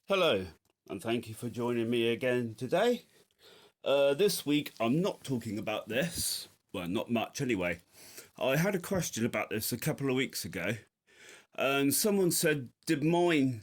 Hello, and thank you for joining me again today. This week, I'm not talking about this. Well, not much anyway. I had a question about this a couple of weeks ago, and someone said, did mine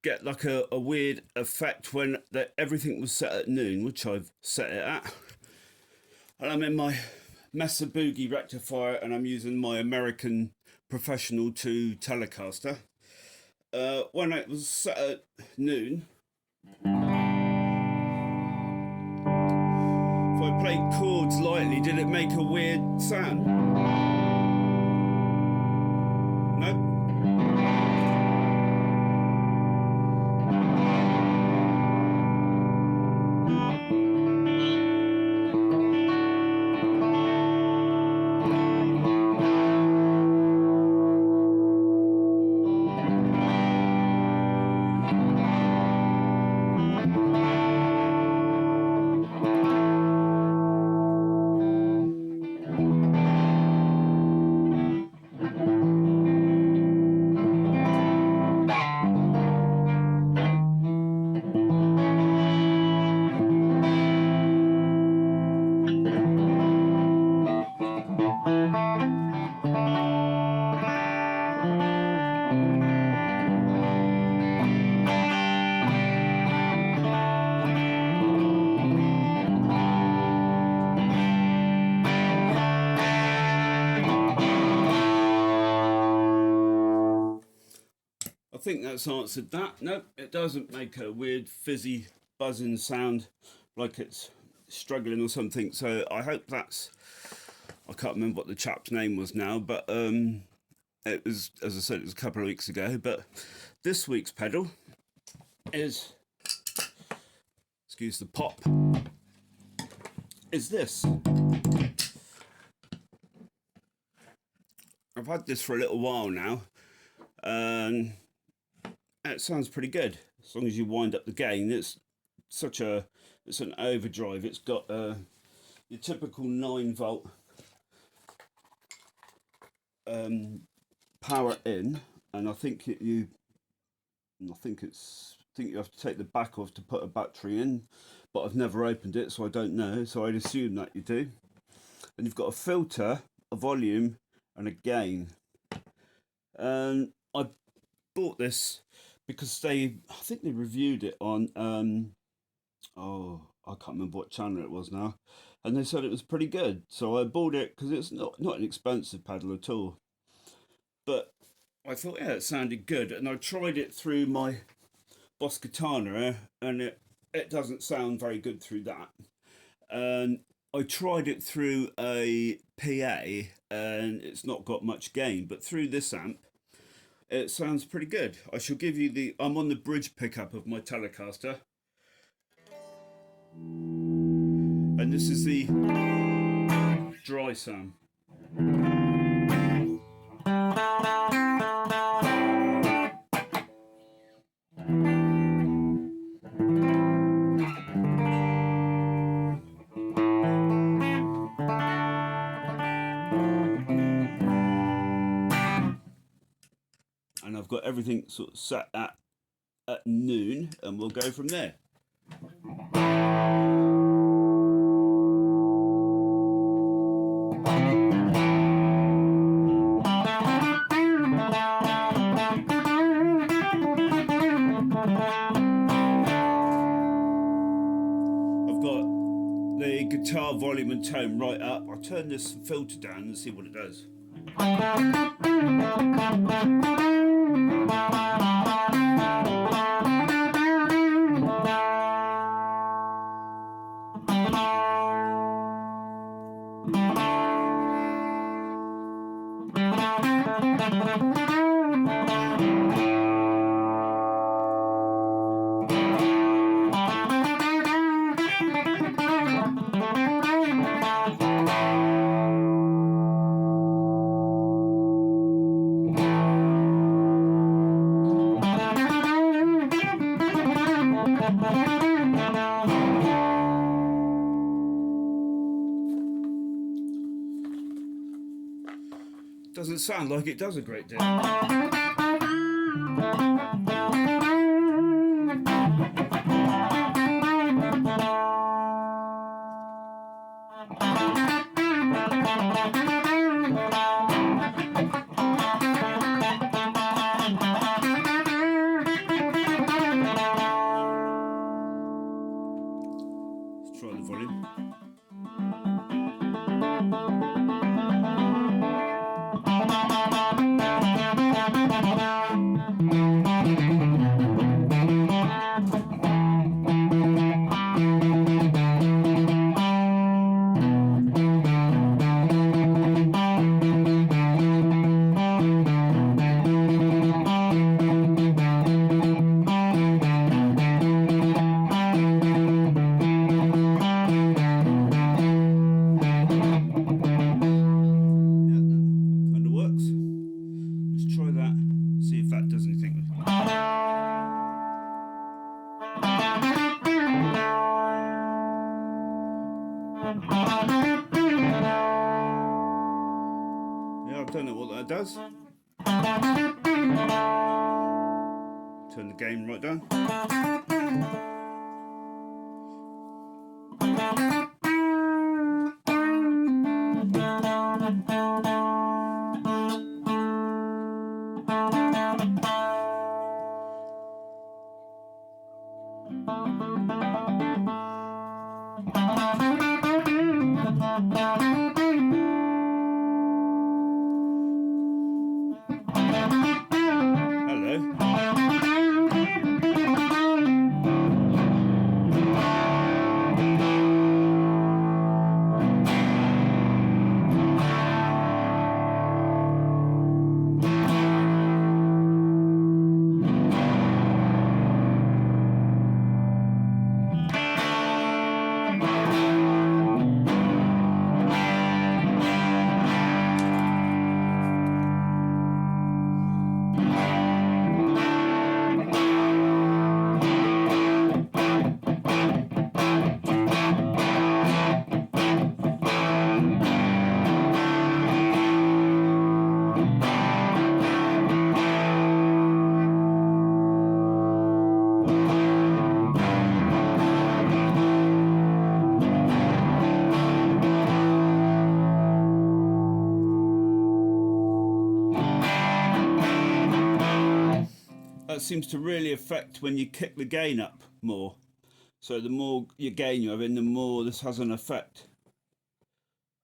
get like a weird effect when everything was set at noon, which I've set it at? And I'm in my Mesa Boogie rectifier, and I'm using my American Professional 2 Telecaster. When it was set at noon, if I played chords lightly, did it make a weird sound? No? I think that's answered that. Nope, it doesn't make a weird fizzy buzzing sound like it's struggling or something. So I hope that's, I can't remember what the chap's name was now, but it was, as I said, it was a couple of weeks ago. But this week's pedal is, excuse the pop, is this. I've had this for a little while now, and it sounds pretty good as long as you wind up the gain. It's an overdrive. It's got your typical 9-volt power in, and I think you have to take the back off to put a battery in, but I've never opened it, so I don't know. So I'd assume that you do. And you've got a filter, a volume, and a gain. And I bought this because I think they reviewed it on I can't remember what channel it was now, and they said it was pretty good, so I bought it because it's not an expensive pedal at all, but I thought, yeah, it sounded good, and I tried it through my Boss Katana, and it doesn't sound very good through that. And I tried it through a PA, and it's not got much gain, but through this amp it sounds pretty good. I shall give you I'm on the bridge pickup of my Telecaster, and this is the dry sound. And I've got everything sort of set at noon, and we'll go from there. I've got the guitar volume and tone right up. I'll turn this filter down and see what it does. Doesn't sound like it does a great deal. think. Yeah, I don't know what that does. Turn the gain right down. That seems to really affect when you kick the gain up more. So the more you gain you have in, the more this has an effect.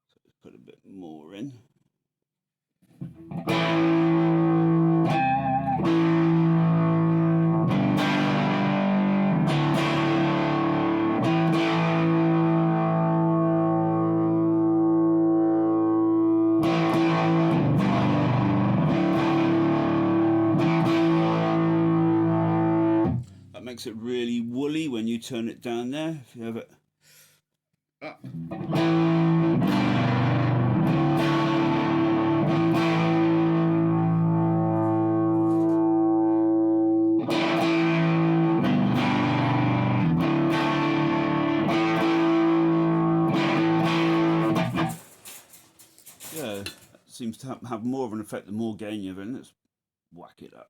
So let's put a bit more in. Makes it really woolly when you turn it down there. If you have it up. Yeah, it seems to have more of an effect the more gain you have in. Let's whack it up.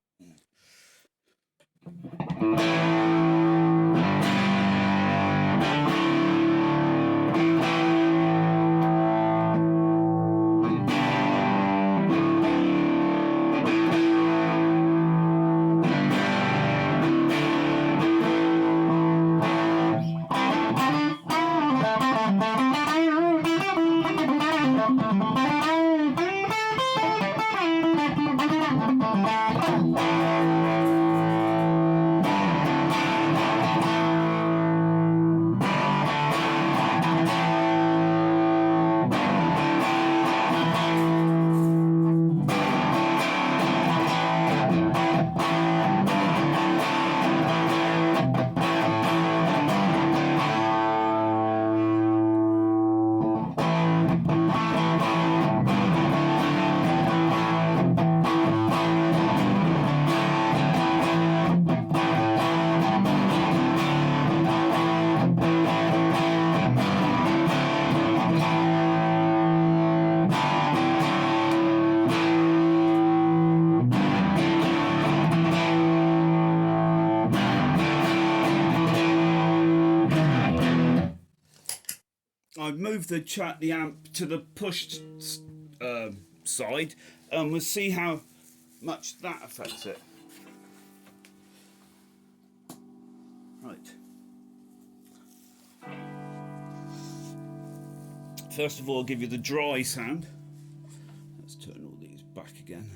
I've moved the amp to the pushed side, and we'll see how much that affects it. Right. First of all, I'll give you the dry sound. Let's turn all these back again.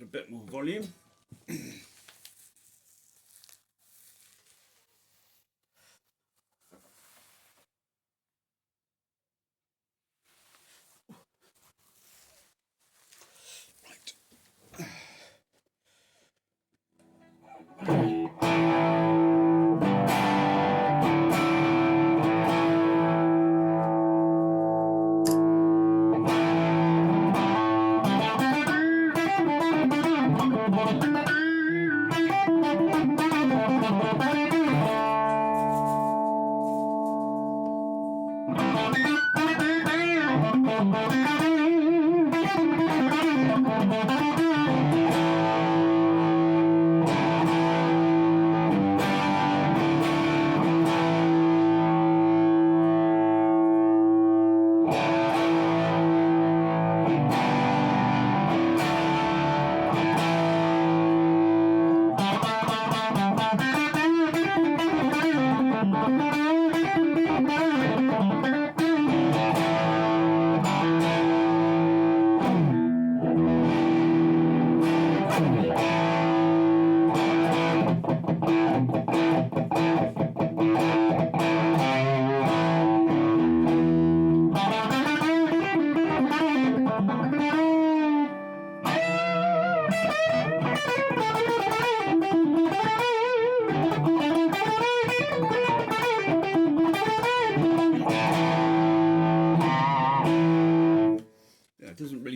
A bit more volume.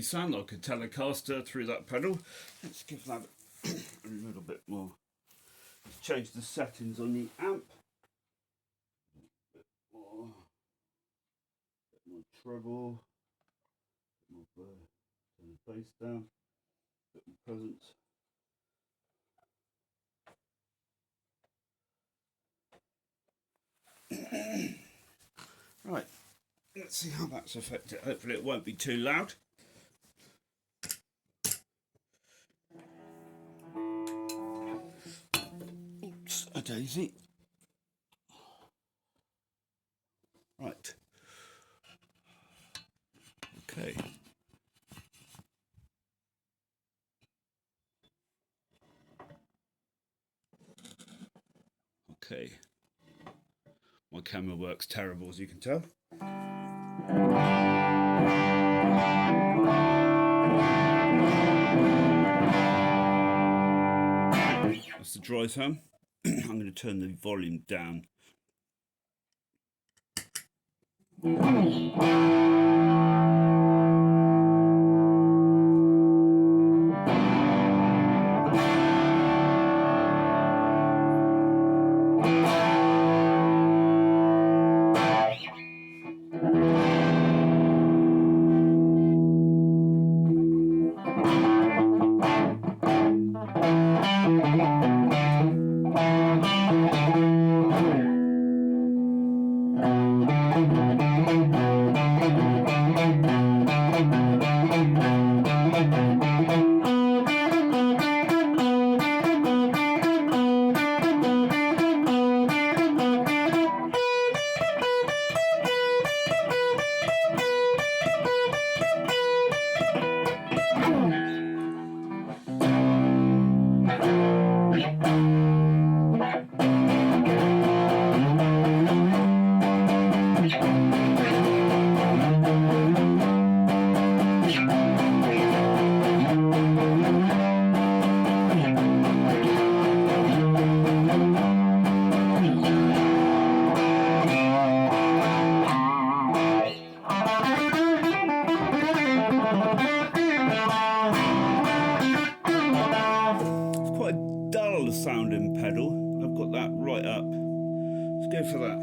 sound like a Telecaster through that pedal. Let's give that a little bit more. Change the settings on the amp. A bit more treble. A bit more turn the bass down. A bit more presence. Right, let's see how that's affected. Hopefully it won't be too loud. Oops, a daisy. Right. Okay. Okay. My camera works terrible, as you can tell. That's the dry thumb. I'm going to turn the volume down. Sounding pedal. I've got that right up. Let's go for that.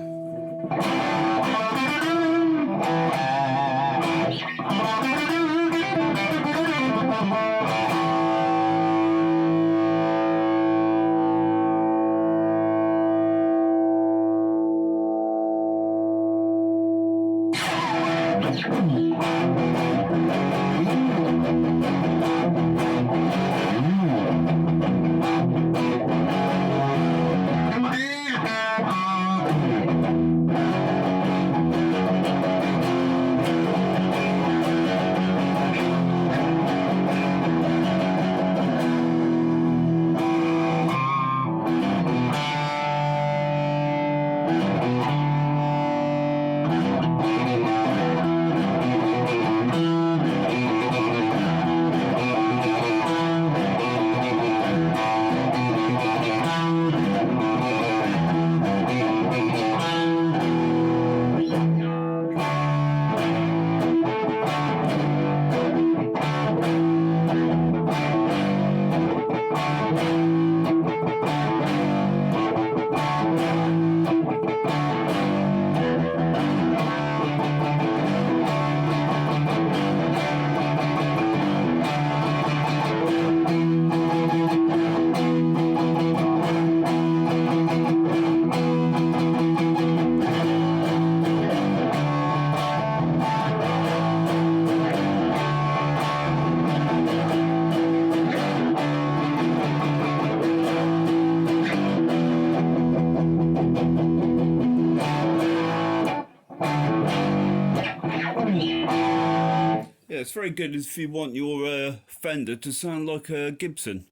Yeah, it's very good if you want your Fender to sound like a Gibson.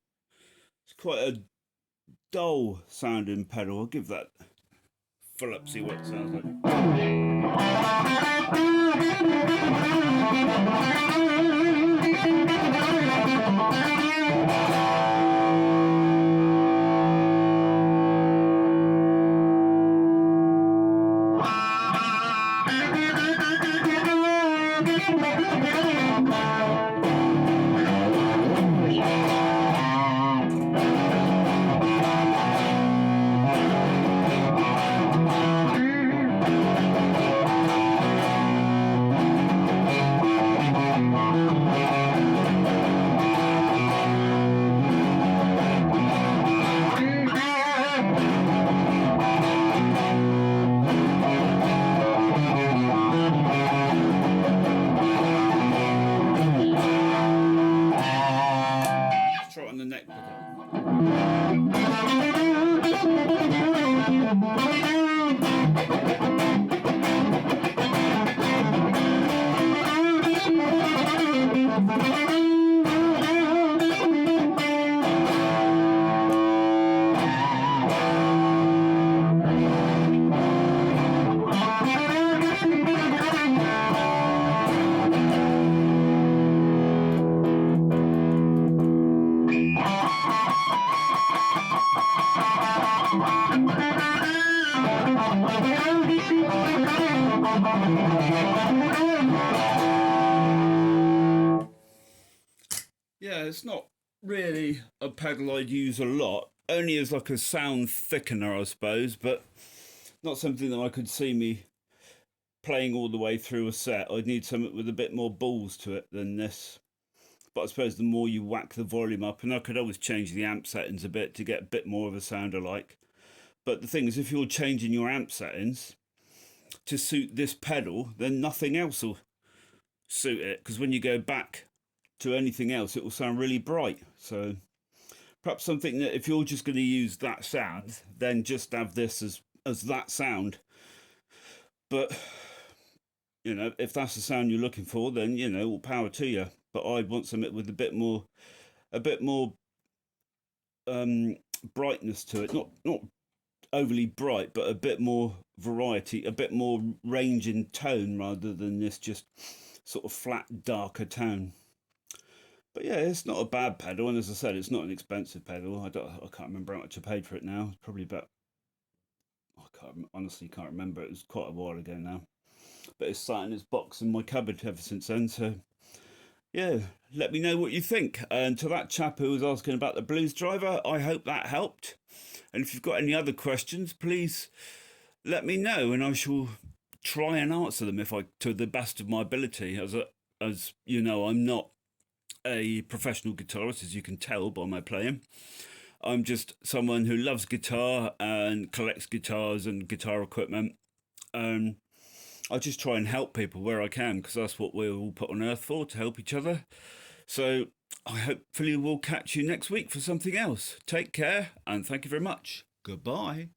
It's quite a dull sounding pedal. I'll give that full up, see what it sounds like. neck pickup. Yeah, it's not really a pedal I'd use a lot, only as like a sound thickener, I suppose, but not something that I could see me playing all the way through a set. I'd need something with a bit more balls to it than this. But I suppose the more you whack the volume up, and I could always change the amp settings a bit to get a bit more of a sound alike. But the thing is, if you're changing your amp settings to suit this pedal, then nothing else will suit it, because when you go back to anything else, it will sound really bright. So perhaps something that if you're just going to use that sound, then just have this as that sound. But you know, if that's the sound you're looking for, then you know, all power to you. But I'd want something with a bit more brightness to it. Not overly bright, but a bit more variety, a bit more range in tone rather than this just sort of flat, darker tone. But yeah, it's not a bad pedal, and as I said, it's not an expensive pedal. I can't remember how much I paid for it now. It's probably about, honestly can't remember. It was quite a while ago now. But it's sat in its box in my cupboard ever since then. So yeah, let me know what you think. And to that chap who was asking about the Blues Driver, I hope that helped. And if you've got any other questions, please let me know, and I shall try and answer them to the best of my ability. As you know, I'm not a professional guitarist, as you can tell by my playing. I'm just someone who loves guitar and collects guitars and guitar equipment. I just try and help people where I can, because that's what we're all put on earth for, to help each other. So I hopefully will catch you next week for something else. Take care, and thank you very much. Goodbye.